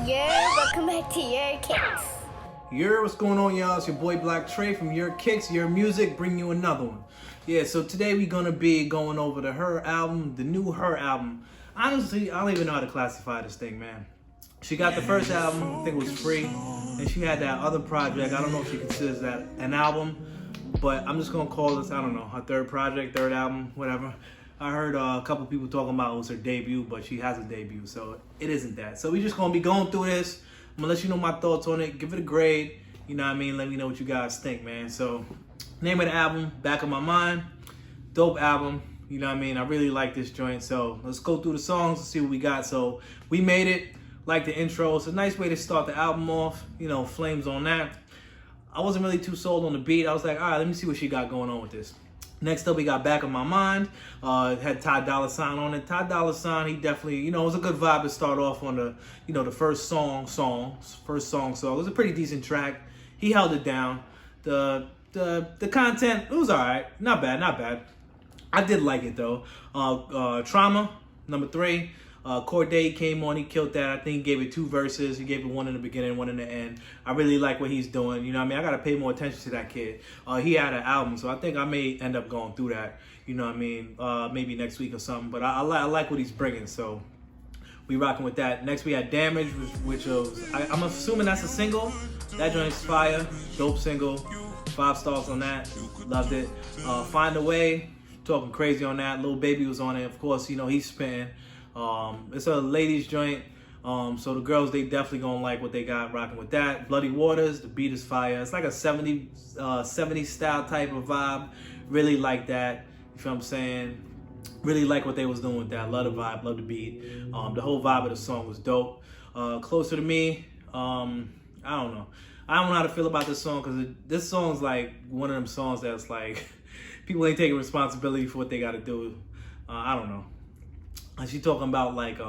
Yeah, welcome back to Your Kicks. What's going on, y'all? It's your boy Black Trey from Your Kicks, Your Music, bring you another one. Yeah, so today we're gonna be going over the H.e.r. album, the new H.e.r. album. Honestly, I don't even know how to classify this thing, man. She got the first album, I think it was Free, and she had that other project. I don't know if she considers that an album, but I'm just gonna call this, I don't know, her third project, third album, whatever. I heard a couple people talking about it was her debut, but she has a debut, so it isn't that. So we just gonna be going through this. I'm gonna let you know my thoughts on it, give it a grade, you know what I mean? Let me know what you guys think, man. So, name of the album, Back of My Mind. Dope album, you know what I mean? I really like this joint, so let's go through the songs and see what we got. So, We Made It, like the intro. It's a nice way to start the album off, you know, flames on that. I wasn't really too sold on the beat. I was like, all right, let me see what she got going on with this. Next up, we got Back of My Mind. It had Ty Dolla $ign on it. Ty Dolla $ign, he definitely, you know, it was a good vibe to start off on the, you know, the first song. So it was a pretty decent track. He held it down. The content, it was all right. Not bad. I did like it, though. Trauma, number 3. Corday came on, he killed that. I think he gave it 2 verses. He gave it one in the beginning, one in the end. I really like what he's doing. You know what I mean? I got to pay more attention to that kid. He had an album, so I think I may end up going through that. You know what I mean? Maybe next week or something. But I like what he's bringing, so we rocking with that. Next, we had Damage, which was, I'm assuming that's a single. That joint's fire. Dope single. 5 stars on that. Loved it. Find a Way. Talking crazy on that. Lil Baby was on it. Of course, you know, he's spitting. It's a ladies joint, so the girls, they definitely gonna like what they got rocking with that. Bloody Waters, the beat is fire. It's like a 70s style type of vibe. Really like that, you feel what I'm saying? Really like what they was doing with that. Love the vibe, love the beat. The whole vibe of the song was dope. Closer to Me, I don't know. I don't know how to feel about this song, because this song's like one of them songs that's like, people ain't taking responsibility for what they gotta do. I don't know. She talking about like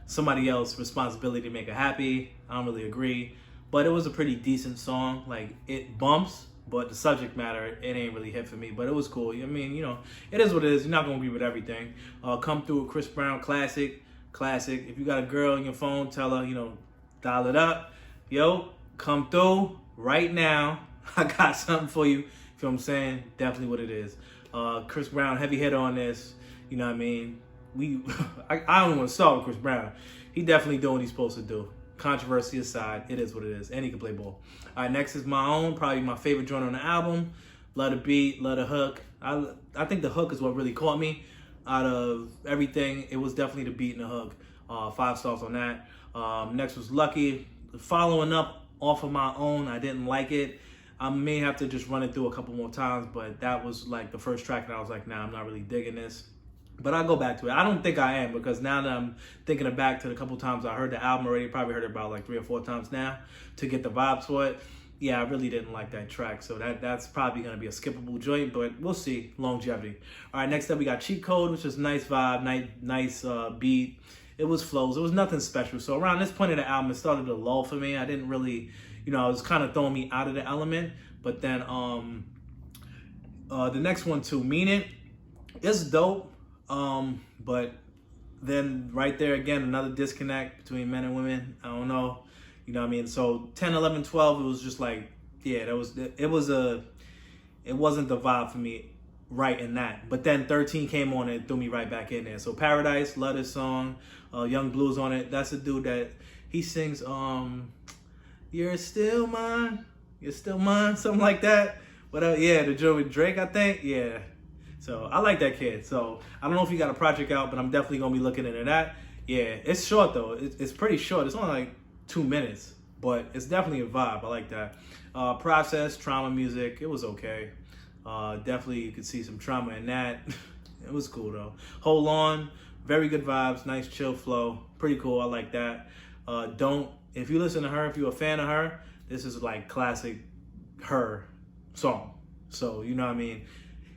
somebody else's responsibility to make her happy. I don't really agree, but it was a pretty decent song. Like, it bumps, but the subject matter, it ain't really hit for me. But it was cool. I mean, you know, it is what it is. You're not gonna agree with everything. Come Through with Chris Brown, classic. If you got a girl on your phone, tell her, you know, dial it up. Yo, come through right now. I got something for you. You feel what I'm saying? Definitely what it is. Chris Brown, heavy hitter on this. You know what I mean? I don't want to start with Chris Brown. He definitely doing what he's supposed to do. Controversy aside, it is what it is. And he can play ball. All right, next is My Own. Probably my favorite joint on the album. Love the beat, love the hook. I think the hook is what really caught me out of everything. It was definitely the beat and the hook. 5 stars on that. Next was Lucky. Following up off of My Own, I didn't like it. I may have to just run it through a couple more times, but that was like the first track, and I was like, nah, I'm not really digging this. But I'll go back to it. I don't think I am, because now that I'm thinking back to the couple times I heard the album already, probably heard it about like 3 or 4 times now to get the vibes for it. Yeah, I really didn't like that track. So that's probably going to be a skippable joint, but we'll see. Longevity. All right, next up we got Cheat Code, which is nice vibe, nice beat. It was flows. It was nothing special. So around this point of the album, it started to lull for me. I didn't really, you know, it was kind of throwing me out of the element. But then the next one too, Mean It, it's dope. But then right there again, another disconnect between men and women. I don't know, you know what I mean? So 10, 11, 12, it was just like, yeah, it wasn't the vibe for me right in that. But then 13 came on and threw me right back in there. So Paradise, love this song. Young Blue's on it. That's a dude that he sings, You're Still Mine, something like that. But yeah, the joke with Drake, I think, yeah. So I like that kid. So I don't know if he got a project out, but I'm definitely gonna be looking into that. Yeah, it's short though. It's pretty short. It's only like 2 minutes, but it's definitely a vibe. I like that. Process, Trauma music. It was okay. Definitely you could see some trauma in that. It was cool though. Hold On, very good vibes. Nice chill flow. Pretty cool. I like that. Don't. If you listen to her, if you're a fan of her, this is like classic H.e.r. song. So you know what I mean.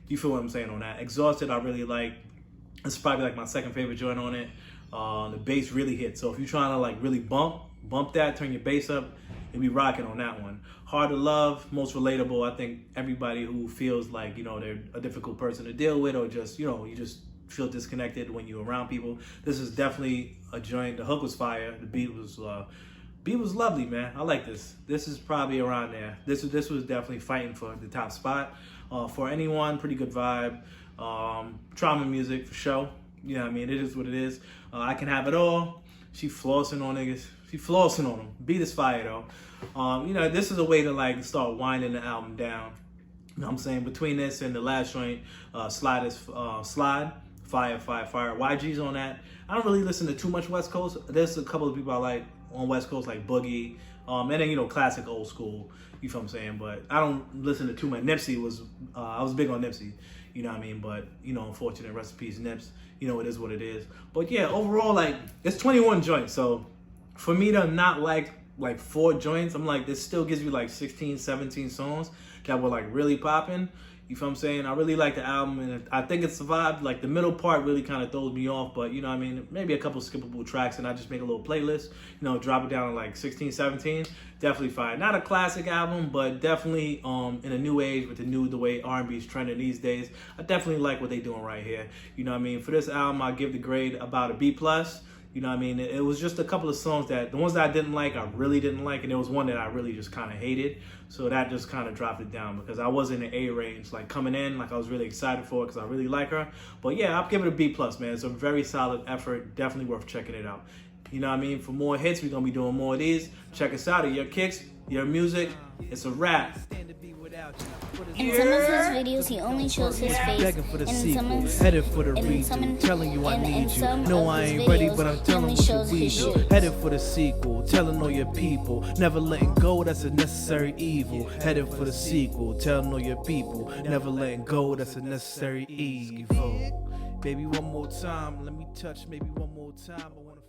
You feel what I'm saying on that. Exhausted, I really like. It's probably like my second favorite joint on it. The bass really hits. So if you're trying to like really bump that, turn your bass up, you'll be rocking on that one. Hard to Love, most relatable. I think everybody who feels like, you know, they're a difficult person to deal with, or just, you know, you just feel disconnected when you're around people. This is definitely a joint. The hook was fire. The beat was Beat was lovely, man. I like this. This is probably around there. This was definitely fighting for the top spot. For anyone, pretty good vibe. Trauma music for sure. You know what I mean? It is what it is. I Can Have It All. She flossing on niggas. She flossing on them. Beat is fire though. You know, this is a way to like start winding the album down. You know what I'm saying? Between this and the last joint, Slide is Slide. Fire. YG's on that. I don't really listen to too much West Coast. There's a couple of people I like on West Coast, like Boogie, and then, you know, classic old school, you feel what I'm saying? But I don't listen to too much. Nipsey was, I was big on Nipsey, you know what I mean? But, you know, unfortunate, rest in peace, Nips, you know, it is what it is. But yeah, overall, like, it's 21 joints, so for me to not like 4 joints, I'm like, this still gives you like 16, 17 songs that were like really popping. You feel what I'm saying? I really like the album, and I think it survived. Like, the middle part really kind of throws me off, but, you know what I mean? Maybe a couple skippable tracks, and I just make a little playlist, you know, drop it down to like 16, 17. Definitely fire. Not a classic album, but definitely in a new age with the way R&B is trending these days. I definitely like what they're doing right here. You know what I mean? For this album, I give the grade about a B+. You know what I mean? It was just a couple of songs the ones that I didn't like, I really didn't like, and there was one that I really just kind of hated. So that just kind of dropped it down because I was in the A range, like coming in, like I was really excited for it because I really like her. But yeah, I'll give it a B+, man. It's a very solid effort, definitely worth checking it out. You know what I mean? For more hits, we're going to be doing more of these. Check us out at Your Kicks, Your Music. It's a wrap. In some of his videos, he only shows his face. Begging for the And sequel, some, headed for the and some, redo, telling you I and need you. some No, of I his ain't ready, videos, but I'm he telling only what shows you his read. shit. Headed for the sequel, telling all your people, never letting go, that's a necessary evil. Headed for the sequel, telling all your people, never letting go, that's a necessary evil. Baby, one more time, let me touch, maybe one more time. I wanna